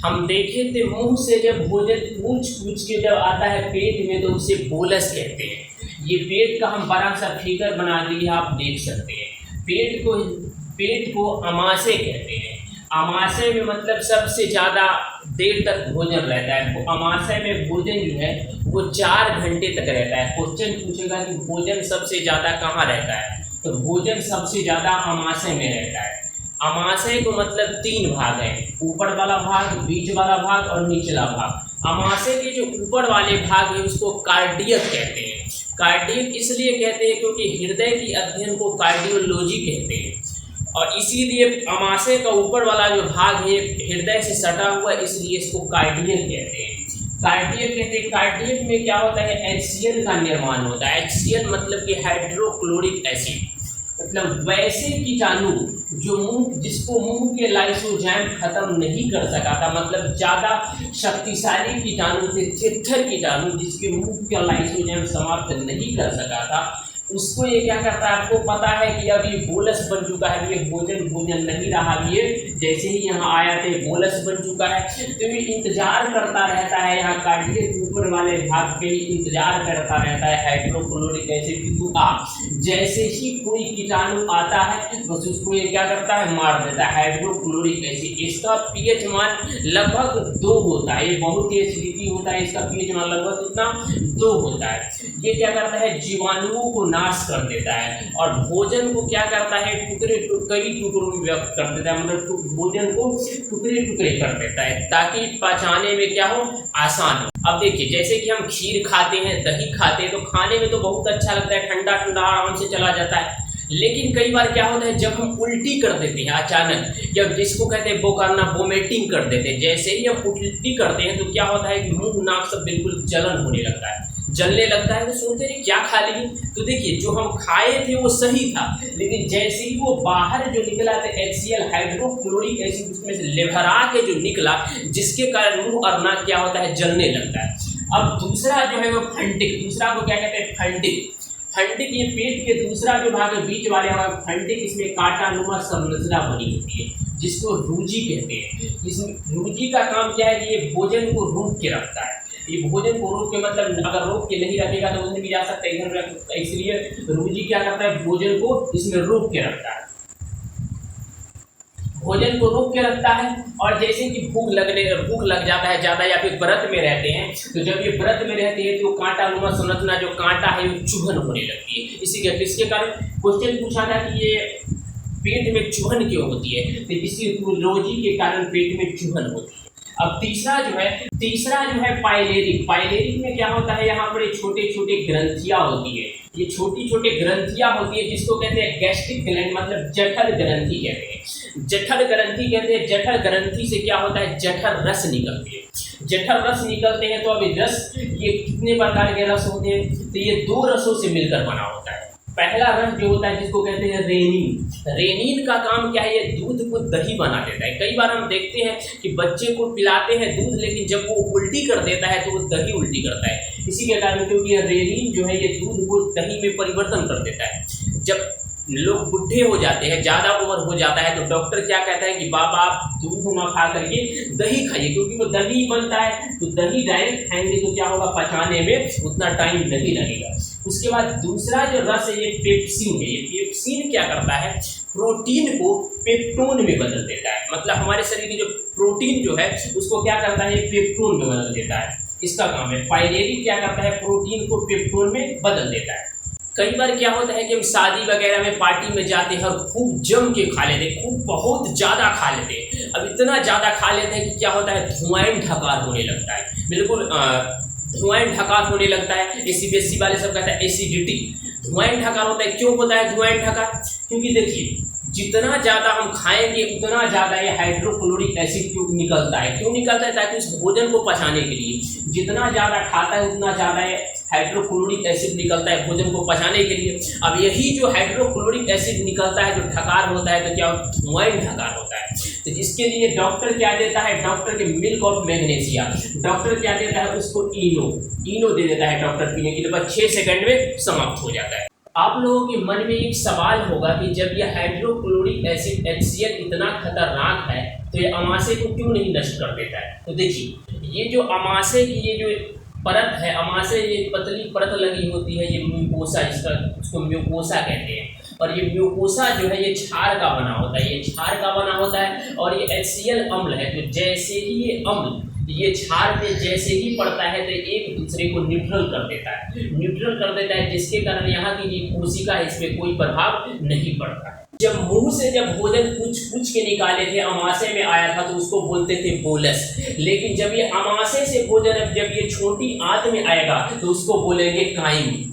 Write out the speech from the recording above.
हम देखे थे मुंह से जब भोजन पूछ पूछ के जब आता है पेट में तो उसे बोलस कहते हैं। ये पेट का हम बड़ा सा फिगर बना दिए, आप देख सकते हैं। पेट को अमाशय कहते हैं। अमाशय में मतलब सबसे ज़्यादा देर तक भोजन रहता है। तो अमाशय में भोजन जो है वो 4 घंटे तक रहता है। क्वेश्चन पूछेगा कि भोजन सबसे ज़्यादा कहाँ रहता है, तो भोजन सबसे ज़्यादा अमाशय में रहता है। अमाशय को मतलब 3 भाग हैं, ऊपर वाला भाग, बीच वाला भाग और निचला भाग। अमाशय के जो ऊपर वाले भाग है उसको कार्डियक कहते हैं। कार्डियक इसलिए कहते हैं क्योंकि हृदय की अध्ययन को कार्डियोलॉजी कहते हैं, और इसीलिए अमाशय का ऊपर वाला जो भाग है हृदय से सटा हुआ, इसलिए इसको कार्डियक कहते हैं। कार्डियक कहते हैं। कार्डियक में क्या होता है, HCl का निर्माण होता है। HCl मतलब कि हाइड्रोक्लोरिक एसिड, मतलब वैसे कीटाणु जो जिसको मुंह के लाइसोजाइम खत्म नहीं कर सका था, मतलब ज़्यादा शक्तिशाली कीटाणु थे, थिरथर कीटाणु जिसके मुंह का लाइसोजाइम समाप्त नहीं कर सका था, उसको ये क्या करता है, आपको पता है कि अब ये बोलस बन चुका है, ये भोजन नहीं रहा, ये जैसे ही यहाँ आया थे बोलस बन चुका है, तो ये इंतजार करता रहता है, यहाँ कार्डियक ऊपर वाले भाग पे ही इंतजार करता रहता है हाइड्रोक्लोरिक एसिड की। जैसे ही कोई कीटाणु आता है बस उसको ये क्या करता है, मार देता है हाइड्रोक्लोरिक एसिड। इसका पीएच मान लगभग 2 होता है, ये बहुत ही एसिडिटी होता है, इसका पीएच मान लगभग कितना 2 होता है। ये क्या करता है, जीवाणुओं को नाश कर देता है और भोजन को क्या करता है, कई टुकड़ों में व्यक्त कर देता है, मतलब भोजन को टुकड़े टुकड़े कर देता है ताकि पचाने में क्या हो, आसान हो। अब देखिए जैसे कि हम खीर खाते हैं, दही खाते हैं, तो खाने में तो बहुत अच्छा लगता है, ठंडा ठंडा आराम से चला जाता है। लेकिन कई बार क्या होता है, जब हम उल्टी कर देते हैं अचानक, जब जिसको कहते हैं वो करना, वोमिटिंग कर देते हैं, जैसे ही हम उल्टी करते हैं तो क्या होता है कि मुंह नाक सब बिल्कुल जलन होने लगता है, जलने लगता है। तो सोचते हैं क्या खा लिए, तो देखिए जो हम खाए थे वो सही था, लेकिन जैसे ही वो बाहर जो निकला था HCl हाइड्रोक्लोरिक एसिड उसमें से लेभरा के जो निकला, जिसके कारण मुंह और नाक क्या होता है, जलने लगता है। अब दूसरा जो है वो फंडिक, दूसरा को क्या कहते हैं, फंडिक। फंडिक ये पेट के दूसरा जो भाग है बीच वाले भाग फंडिक, इसमें कांटानुमा संरचना बनी होती है जिसको रूजी कहते हैं। इसमें रूजी का काम क्या है कि ये भोजन को रोक के रखता है। ये भोजन को रोक के मतलब अगर रोक के नहीं रखेगा तो उसमें भी जा सकता है, इधर रख, इसलिए रूजी क्या करता है, भोजन को इसमें रोक के रखता है, भोजन को रोक के रखता है। और जैसे कि भूख लग जाता है ज़्यादा, या फिर व्रत में रहते हैं, तो जब ये व्रत में रहते हैं तो कांटानुमा संरचना जो कांटा है वो चुभन होने लगती है। इसके कारण क्वेश्चन पूछा था कि ये पेट में चुभन क्यों होती है, तो इसी रोजी के कारण पेट में चुभन होती है। अब तीसरा जो है पाइलेरिक। पाइलेरिक में क्या होता है, यहाँ पर छोटे छोटे ग्रंथियाँ होती है, ये छोटी छोटी ग्रंथियाँ होती है जिसको कहते हैं गैस्ट्रिक ग्लैंड, मतलब जठर ग्रंथि कहते हैं। जठर ग्रंथि कहते हैं, जठर ग्रंथि से क्या होता है, जठर रस निकलते हैं। जठर रस निकलते हैं तो अभी रस, ये कितने प्रकार के रस होते हैं, तो ये 2 रसों से मिलकर बना होता है। पहला रस जो होता है जिसको कहते हैं रेनिन। रेनिन का काम क्या है, ये दूध को दही बना देता है। कई बार हम देखते हैं कि बच्चे को पिलाते हैं दूध, लेकिन जब वो उल्टी कर देता है तो वो दही उल्टी करता है, इसी के कारण, क्योंकि रेनिन जो है ये दूध को दही में परिवर्तन कर देता है। जब लोग बुढ़े हो जाते हैं, ज़्यादा उम्र हो जाता है, तो डॉक्टर क्या कहता है कि बाबा आप दूध ना खा करके दही खाइए, क्योंकि वो दही बनता है, तो दही डायरेक्ट खाएंगे तो क्या होगा, पचाने में उतना टाइम नहीं लगेगा। उसके बाद दूसरा जो रस है ये पेप्सिन है। ये पेप्सिन क्या करता है, प्रोटीन को पेप्टोन में बदल देता है, मतलब हमारे शरीर की जो प्रोटीन जो है उसको क्या करता है, ये पेप्टोन में बदल देता है, इसका काम है। पाइलेरिक क्या करता है, प्रोटीन को पेप्टोन में बदल देता है। कई बार क्या होता है कि हम शादी वगैरह में पार्टी में जाते हैं और खूब जम के खा लेते हैं, खूब बहुत ज़्यादा खा लेते हैं। अब इतना ज़्यादा खा लेते हैं कि क्या होता है, धुआं ढकार होने लगता है, बिल्कुल धुआं ढकार होने लगता है। ACBSC वाले सब कहते हैं एसिडिटी, धुआं ढकार होता है। क्यों होता है धुआं ढकार, क्योंकि देखिए जितना ज़्यादा हम खाएंगे उतना ज़्यादा ये हाइड्रोक्लोरिक एसिड क्यों निकलता है, ताकि उस भोजन को पचाने के लिए जितना ज़्यादा खाता है उतना ज़्यादा हाइड्रोक्लोरिक एसिड निकलता है भोजन को पचाने के लिए। अब यही जो हाइड्रोक्लोरिक एसिड निकलता है, जो ढकार होता है, तो क्या धुआं ढकार होता है। तो जिसके लिए डॉक्टर क्या देता है, डॉक्टर के मिल्क ऑफ मैग्नीशिया, डॉक्टर क्या देता है उसको, इनो दे देता है डॉक्टर पीने के लिए, बस 6 सेकंड में समाप्त हो जाता है। आप लोगों के मन में एक सवाल होगा कि जब यह हाइड्रोक्लोरिक एसिड HCl इतना खतरनाक है तो ये अमाशय को क्यों नहीं नष्ट कर देता है? तो देखिए, ये जो अमाशय की ये जो परत है, अमाशय ये पतली परत लगी होती है, ये म्यूकोसा, उसको म्यूकोसा कहते हैं। और ये म्यूकोसा जो है ये क्षार का बना होता है, ये क्षार का बना होता है। और ये HCl अम्ल है, तो जैसे ही ये अम्ल ये क्षार पे जैसे ही पड़ता है तो एक दूसरे को न्यूट्रल कर देता है, जिसके कारण यहाँ की ये कोशिका है, इसमें कोई प्रभाव नहीं पड़ता है। जब मुंह से जब भोजन कुछ के निकाले थे, अमाशय में आया था, तो उसको बोलते थे बोलस। लेकिन जब ये अमाशय से भोजन जब ये छोटी आंत में आएगा तो उसको बोलेंगे काइम।